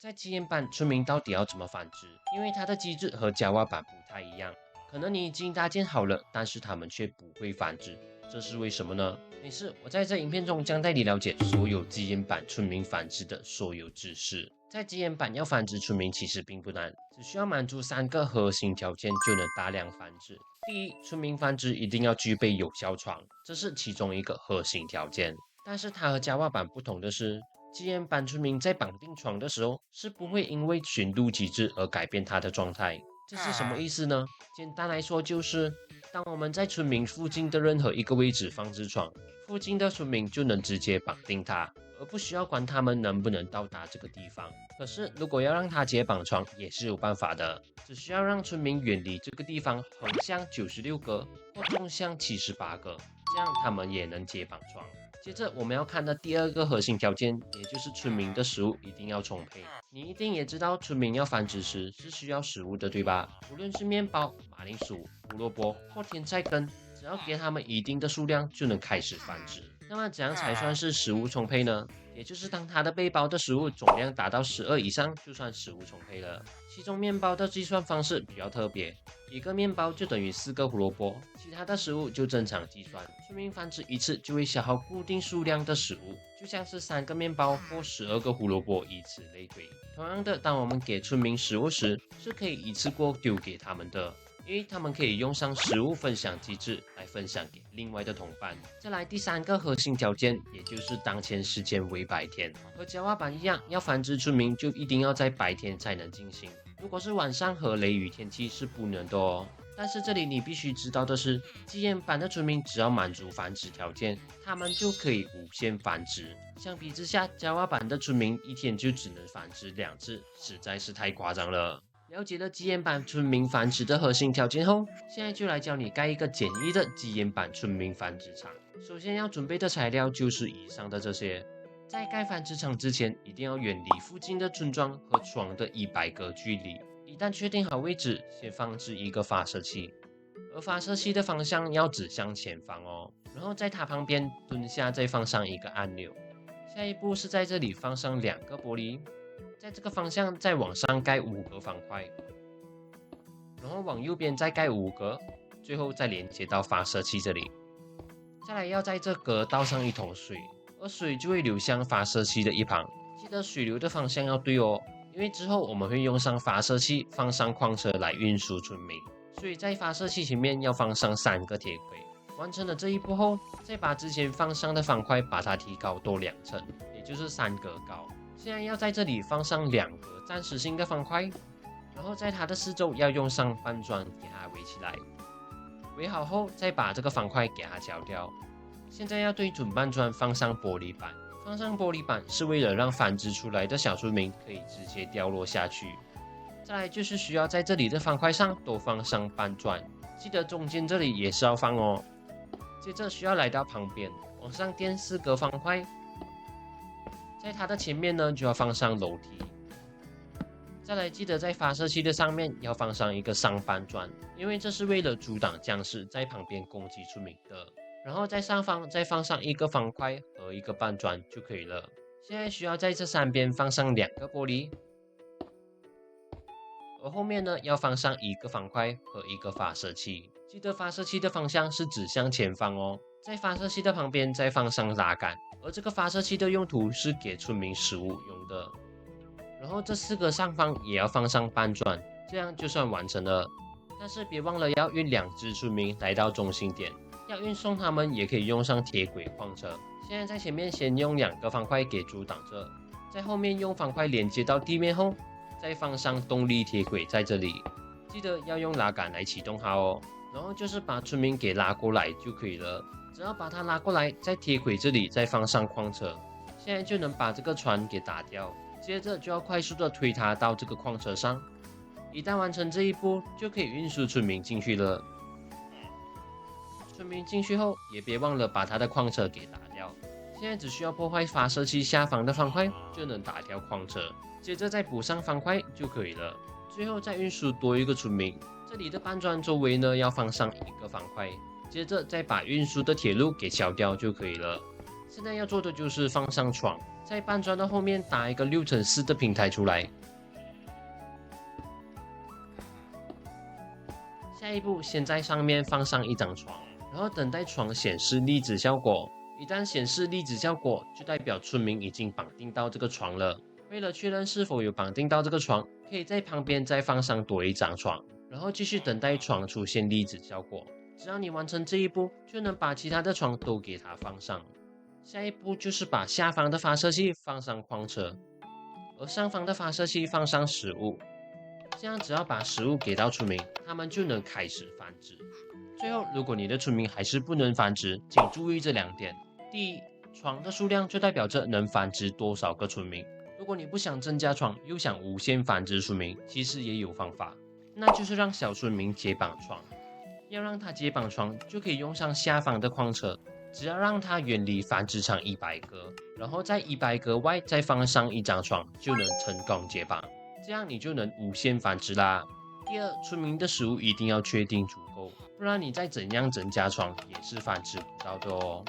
在基岩版，村民到底要怎么繁殖？因为它的机制和甲蛙版不太一样，可能你已经搭建好了，但是它们却不会繁殖，这是为什么呢？没事，我在这影片中将带你了解所有基岩版村民繁殖的所有知识。在基岩版要繁殖村民其实并不难，只需要满足3个核心条件就能大量繁殖。第一，村民繁殖一定要具备有效床，这是其中一个核心条件。但是它和甲蛙版不同的是，基岩版村民在绑定床的时候是不会因为寻路机制而改变它的状态。这是什么意思呢？简单来说就是，当我们在村民附近的任何一个位置放置床，附近的村民就能直接绑定它，而不需要管他们能不能到达这个地方。可是如果要让它解绑床也是有办法的，只需要让村民远离这个地方横向96格或纵向78格，这样他们也能解绑床。接着我们要看的第二个核心条件，也就是村民的食物一定要充沛。你一定也知道，村民要繁殖时是需要食物的，对吧？无论是面包、马铃薯、胡萝卜或甜菜根，只要给他们一定的数量，就能开始繁殖。那么怎样才算是食物充沛呢？也就是当它的背包的食物总量达到12以上，就算食物充沛了。其中面包的计算方式比较特别，一个面包就等于4个胡萝卜，其他的食物就正常计算。村民繁殖一次就会消耗固定数量的食物，就像是3个面包或12个胡萝卜，以此类推。同样的，当我们给村民食物时，是可以一次过丢给他们的。因为他们可以用上食物分享机制来分享给另外的同伴。再来第3个核心条件，也就是当前时间为白天。和甲蛙版一样，要繁殖村民就一定要在白天才能进行，如果是晚上和雷雨天气是不能的哦。但是这里你必须知道的是，基岩版的村民只要满足繁殖条件，他们就可以无限繁殖。相比之下，甲蛙版的村民一天就只能繁殖2次，实在是太夸张了。了解了基岩版村民繁殖的核心条件后，现在就来教你盖一个简易的基岩版村民繁殖场。首先要准备的材料就是以上的这些。在盖繁殖场之前，一定要远离附近的村庄和床的100格距离。一旦确定好位置，先放置一个发射器，而发射器的方向要指向前方哦。然后在它旁边蹲下，再放上一个按钮。下一步是在这里放上2个玻璃。在这个方向再往上盖5个方块，然后往右边再盖5个，最后再连接到发射器这里。再来要在这格倒上1桶水，而水就会流向发射器的一旁。记得水流的方向要对哦，因为之后我们会用上发射器放上矿车来运输村民，所以在发射器前面要放上3个铁轨。完成了这一步后，再把之前放上的方块把它提高多2层，也就是3格高。现在要在这里放上2个暂时性的方块，然后在它的四周要用上搬砖给它围起来。围好后，再把这个方块给它敲掉。现在要对准搬砖放上玻璃板，放上玻璃板是为了让繁殖出来的小村民可以直接掉落下去。再来就是需要在这里的方块上都放上搬砖，记得中间这里也是要放哦。接着需要来到旁边，往上垫4个方块。在它的前面呢，就要放上楼梯。再来，记得在发射器的上面要放上一个上搬砖，因为这是为了阻挡僵尸在旁边攻击村民的。然后在上方再放上1个方块和1个搬砖就可以了。现在需要在这3边放上2个玻璃，而后面呢要放上1个方块和1个发射器。记得发射器的方向是指向前方哦。在发射器的旁边再放上拉杆，而这个发射器的用途是给村民食物用的。然后这4个上方也要放上搬砖，这样就算完成了。但是别忘了要运2只村民来到中心点，要运送他们也可以用上铁轨矿车。现在在前面先用2个方块给阻挡着，在后面用方块连接到地面后，再放上动力铁轨在这里。记得要用拉杆来启动它哦。然后就是把村民给拉过来就可以了。只要把它拉过来，在铁轨这里再放上矿车，现在就能把这个船给打掉。接着就要快速的推它到这个矿车上，一旦完成这一步，就可以运输村民进去了。村民进去后，也别忘了把他的矿车给打掉。现在只需要破坏发射器下方的方块，就能打掉矿车。接着再补上方块就可以了。最后再运输多1个村民，这里的搬砖周围呢要放上1个方块。接着再把运输的铁路给敲掉就可以了。现在要做的就是放上床，在搬砖的后面搭一个6×4的平台出来。下一步，先在上面放上一张床，然后等待床显示粒子效果。一旦显示粒子效果，就代表村民已经绑定到这个床了。为了确认是否有绑定到这个床，可以在旁边再放上多一张床，然后继续等待床出现粒子效果。只要你完成这一步，就能把其他的床都给它放上。下一步就是把下方的发射器放上矿车，而上方的发射器放上食物。这样只要把食物给到村民，他们就能开始繁殖。最后，如果你的村民还是不能繁殖，请注意这2点。第一，床的数量就代表着能繁殖多少个村民。如果你不想增加床，又想无限繁殖村民，其实也有方法，那就是让小村民接绑床。要让它接绑床，就可以用上下方的矿车，只要让它远离繁殖场100格，然后在100格外再放上一张床，就能成功接绑。这样你就能无限繁殖啦。第二，村民的食物一定要确定足够，不然你再怎样增加床也是繁殖不到的哦。